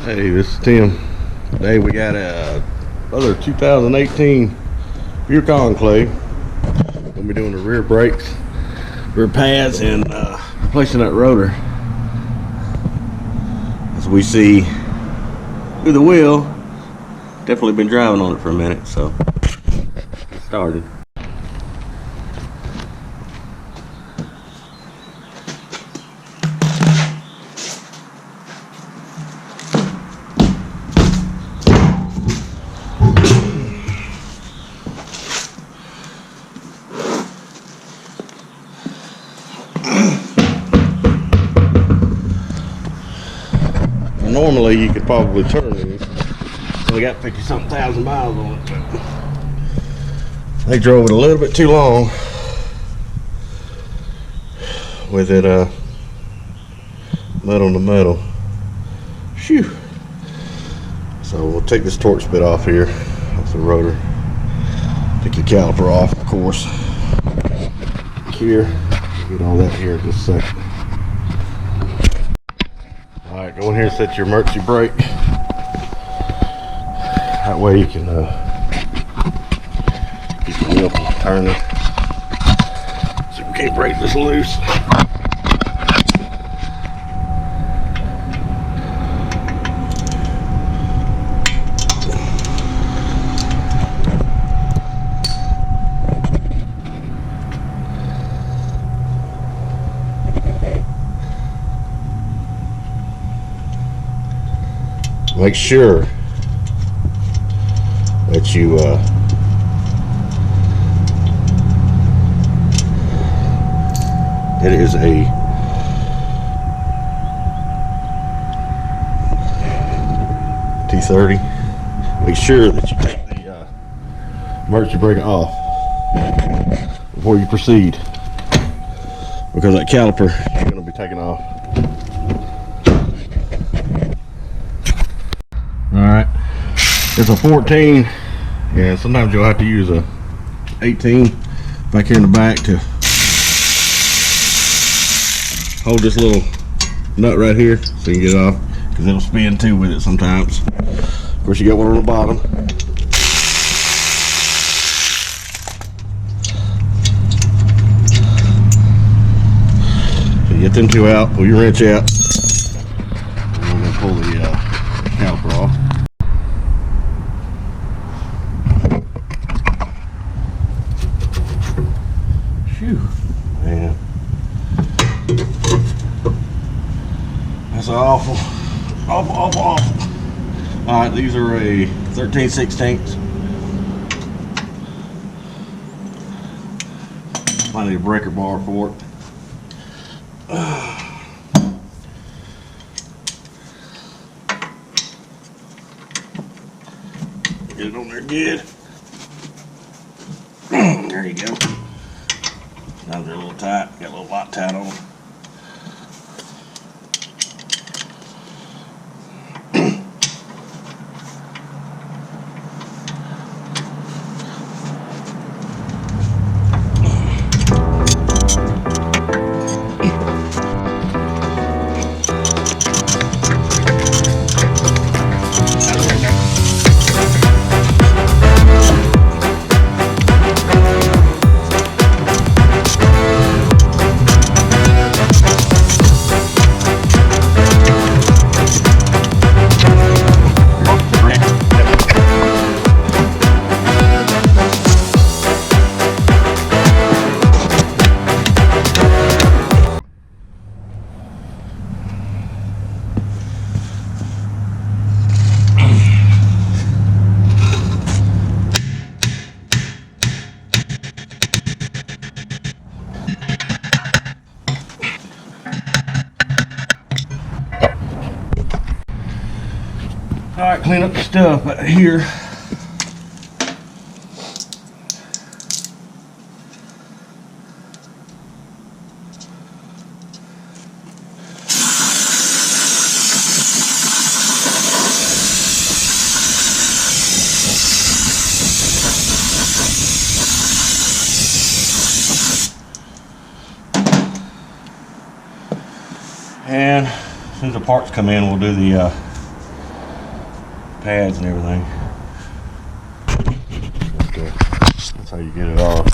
Hey, this is Tim. Today we got another 2018 Buick Enclave. Gonna be doing the rear brakes, rear pads, and replacing that rotor. As we see through the wheel, definitely been driving on it for a minute, so get started. Normally you could probably turn these. We got 50-something thousand miles on it. They drove it a little bit too long with it metal to metal. Phew. So we'll take this torque spit off here. That's the rotor. Take your caliper off, of course. Here, get all that here in just a second. Alright, go in here and set your emergency brake. That way you can keep the wheel from turning. So we can't break this loose. Make sure that you it is a T30. Make sure that you take the emergency brake off before you proceed, because that caliper is going to be taken off. Alright, it's a 14, and sometimes you'll have to use a 18 back here in the back to hold this little nut right here so you can get it off, because it'll spin too with it sometimes. Of course, you got one on the bottom. So you get them two out, pull your wrench out, and we're going to pull the caliper off. Phew, man. That's awful. Awful. Alright, these are a 13/16. I need a breaker bar for it. Get it on there good. There you go. Now they're a little tight. Got a little Loctite on them. Alright, clean up the stuff out here. And as soon as the parts come in, we'll do the pads and everything. That's how you get it off.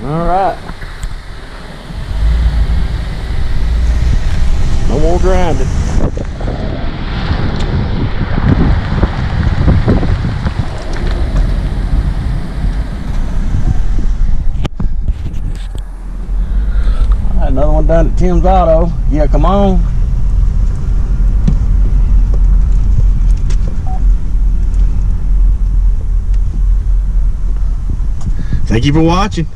All right. No more grinding. All right, another one done at Tim's Auto. Yeah, come on. Thank you for watching.